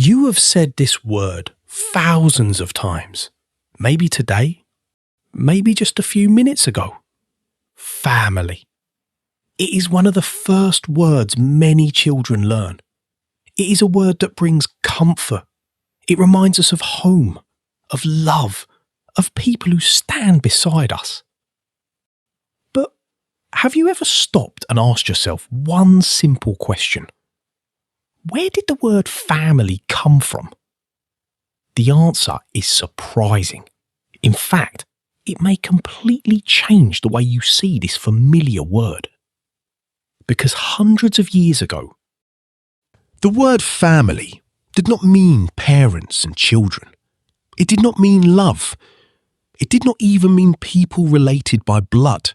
You have said this word thousands of times. Maybe today, maybe just a few minutes ago. Family. It is one of the first words many children learn. It is a word that brings comfort. It reminds us of home, of love, of people who stand beside us. But have you ever stopped and asked yourself one simple question? Where did the word family come from? The answer is surprising. In fact, it may completely change the way you see this familiar word. Because hundreds of years ago, the word family did not mean parents and children. It did not mean love. It did not even mean people related by blood.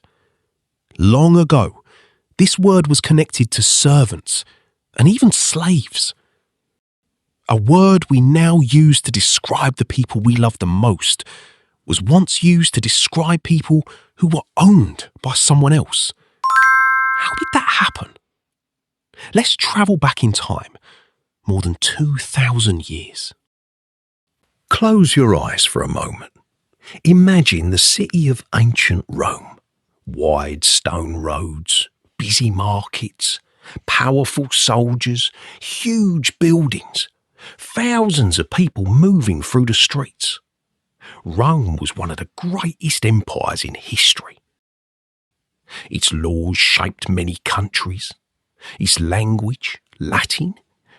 Long ago, this word was connected to servants and even slaves. A word we now use to describe the people we love the most was once used to describe people who were owned by someone else. How did that happen? Let's travel back in time, more than 2,000 years. Close your eyes for a moment. Imagine the city of ancient Rome. Wide stone roads, busy markets, powerful soldiers, huge buildings, thousands of people moving through the streets. Rome was one of the greatest empires in history. Its laws shaped many countries. Its language, Latin,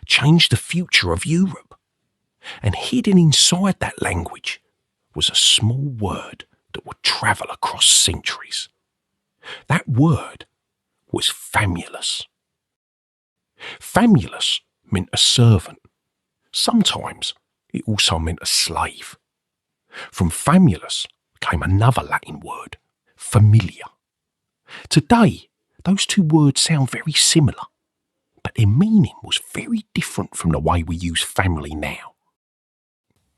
changed the future of Europe. And hidden inside that language was a small word that would travel across centuries. That word was famulus. Famulus meant a servant. Sometimes it also meant a slave. From famulus came another Latin word, familia. Today, those two words sound very similar, but their meaning was very different from the way we use family now.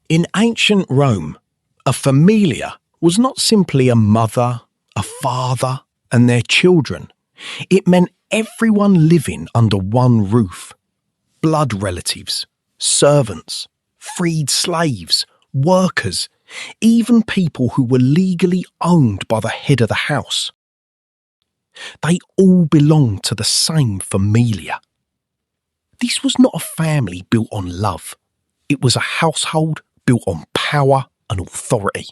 In ancient Rome, a familia was not simply a mother, a father, and their children. It meant everyone living under one roof. Blood relatives, servants, freed slaves, workers, even people who were legally owned by the head of the house. They all belonged to the same familia. This was not a family built on love. It was a household built on power and authority.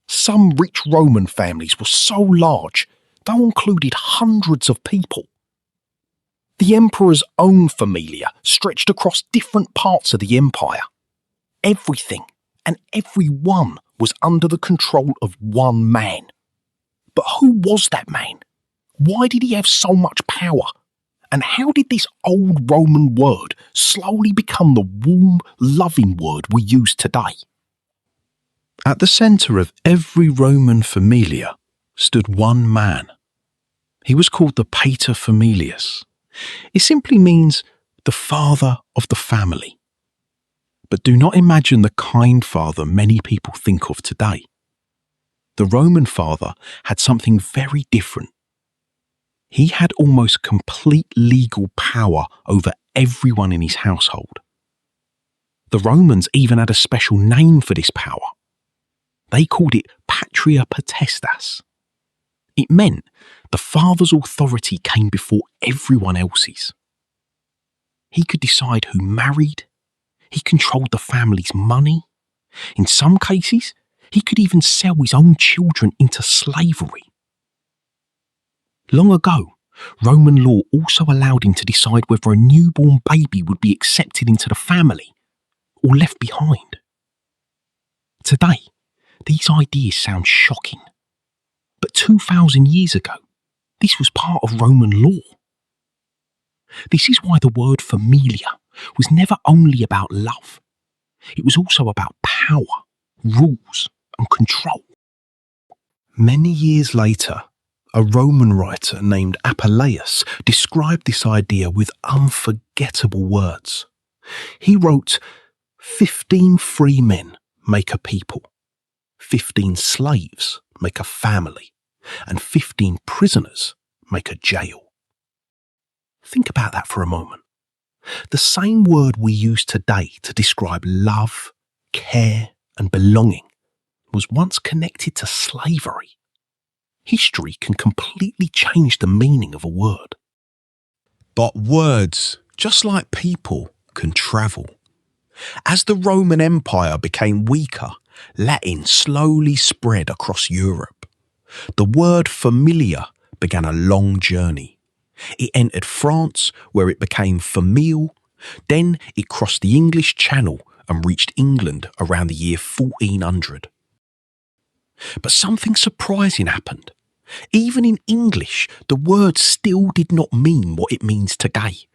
Some rich Roman families were so large, they included hundreds of people. The emperor's own familia stretched across different parts of the empire. Everything and everyone was under the control of one man. But who was that man? Why did he have so much power? And how did this old Roman word slowly become the warm, loving word we use today? At the centre of every Roman familia stood one man. He was called the pater familias. It simply means the father of the family. But do not imagine the kind father many people think of today. The Roman father had something very different. He had almost complete legal power over everyone in his household. The Romans even had a special name for this power. They called it patria potestas. It meant the father's authority came before everyone else's. He could decide who married. He controlled the family's money. In some cases, he could even sell his own children into slavery. Long ago, Roman law also allowed him to decide whether a newborn baby would be accepted into the family or left behind. Today, these ideas sound shocking. But 2,000 years ago, this was part of Roman law. This is why the word familia was never only about love. It was also about power, rules, and control. Many years later, a Roman writer named Apuleius described this idea with unforgettable words. He wrote, 15 free men make a people, 15 slaves make a family, and 15 prisoners make a jail. Think about that for a moment. The same word we use today to describe love, care, and belonging was once connected to slavery. History can completely change the meaning of a word. But words, just like people, can travel. As the Roman Empire became weaker, Latin slowly spread across Europe. The word familiar began a long journey. It entered France, where it became famille. Then it crossed the English Channel and reached England around the year 1400. But something surprising happened. Even in English, the word still did not mean what it means today.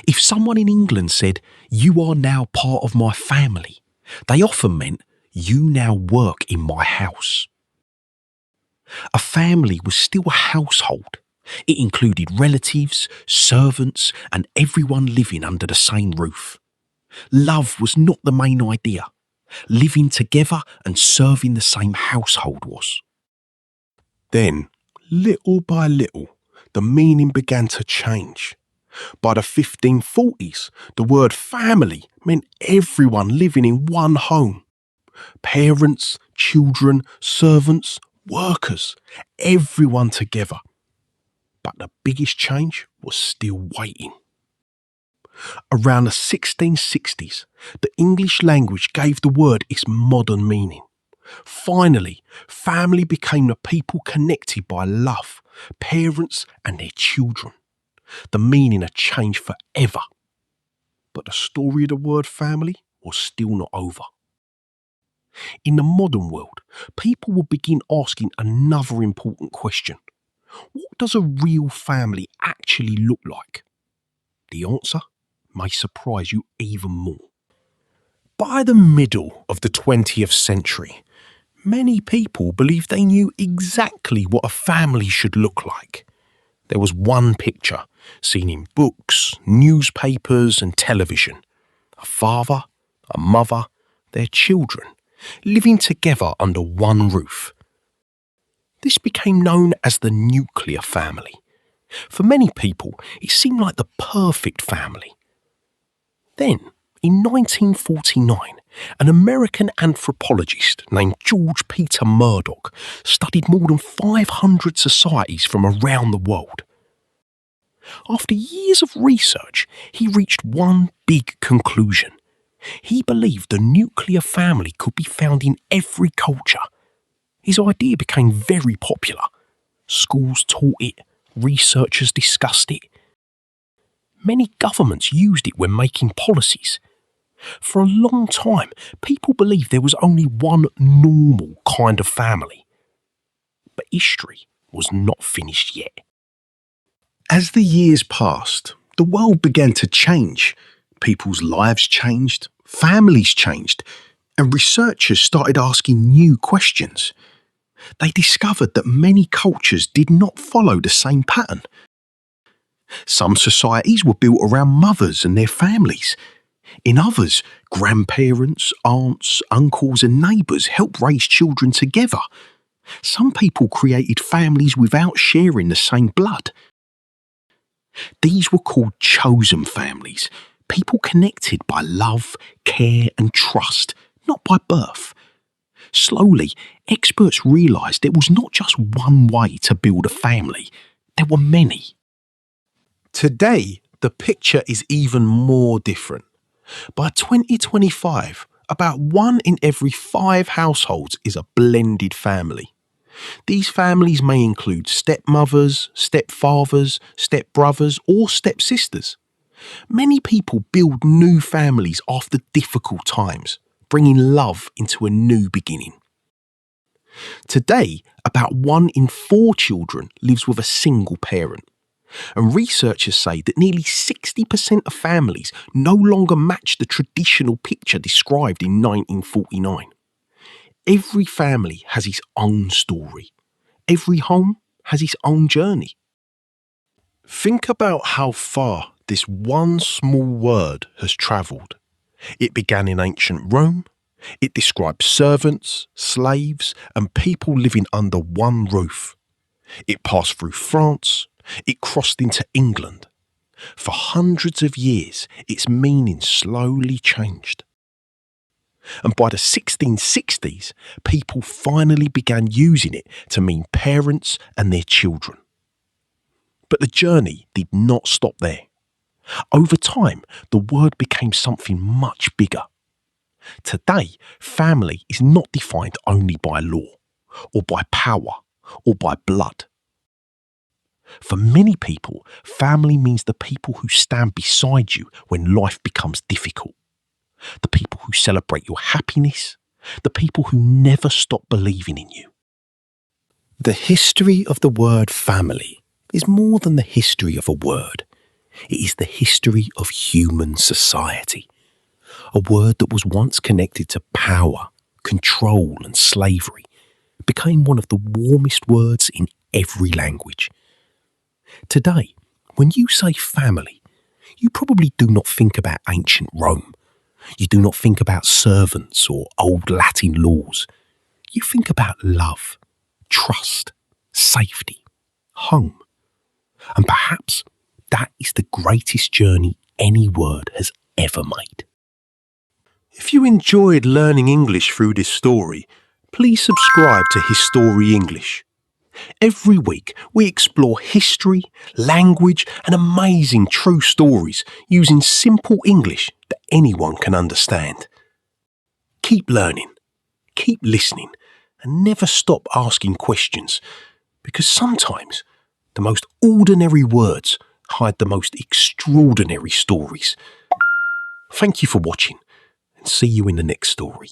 If someone in England said, "You are now part of my family," they often meant, "You now work in my house." A family was still a household. It included relatives, servants, and everyone living under the same roof. Love was not the main idea. Living together and serving the same household was. Then, little by little, the meaning began to change. By the 1540s, the word family meant everyone living in one home. Parents, children, servants, workers, everyone together. But the biggest change was still waiting. Around the 1660s, the English language gave the word its modern meaning. Finally, family became the people connected by love, parents and their children. The meaning had changed forever. But the story of the word family was still not over. In the modern world, people will begin asking another important question. What does a real family actually look like? The answer may surprise you even more. By the middle of the 20th century, many people believed they knew exactly what a family should look like. There was one picture seen in books, newspapers and television. A father, a mother, their children, living together under one roof. This became known as the nuclear family. For many people, it seemed like the perfect family. Then, in 1949, an American anthropologist named George Peter Murdoch studied more than 500 societies from around the world. After years of research, he reached one big conclusion. He believed the nuclear family could be found in every culture. His idea became very popular. Schools taught it, researchers discussed it. Many governments used it when making policies. For a long time, people believed there was only one normal kind of family. But history was not finished yet. As the years passed, the world began to change. People's lives changed, families changed, and researchers started asking new questions. They discovered that many cultures did not follow the same pattern. Some societies were built around mothers and their families. In others, grandparents, aunts, uncles and neighbours helped raise children together. Some people created families without sharing the same blood. These were called chosen families, people connected by love, care and trust, not by birth. Slowly, experts realised there was not just one way to build a family, there were many. Today, the picture is even more different. By 2025, about 1 in every 5 households is a blended family. These families may include stepmothers, stepfathers, stepbrothers or stepsisters. Many people build new families after difficult times, bringing love into a new beginning. Today, about 1 in 4 children lives with a single parent. And researchers say that nearly 60% of families no longer match the traditional picture described in 1949. Every family has its own story. Every home has its own journey. Think about how far this one small word has travelled. It began in ancient Rome. It describes servants, slaves, and people living under one roof. It passed through France. It crossed into England. For hundreds of years, its meaning slowly changed. And by the 1660s, people finally began using it to mean parents and their children. But the journey did not stop there. Over time, the word became something much bigger. Today, family is not defined only by law, or by power, or by blood. For many people, family means the people who stand beside you when life becomes difficult, the people who celebrate your happiness, the people who never stop believing in you. The history of the word family is more than the history of a word. It is the history of human society. A word that was once connected to power, control and slavery became one of the warmest words in every language. Today, when you say family, you probably do not think about ancient Rome. You do not think about servants or old Latin laws. You think about love, trust, safety, home. And perhaps that is the greatest journey any word has ever made. If you enjoyed learning English through this story, please subscribe to HistoriEnglish. Every week we explore history, language and amazing true stories using simple English that anyone can understand. Keep learning, keep listening and never stop asking questions, because sometimes the most ordinary words hide the most extraordinary stories. Thank you for watching and see you in the next story.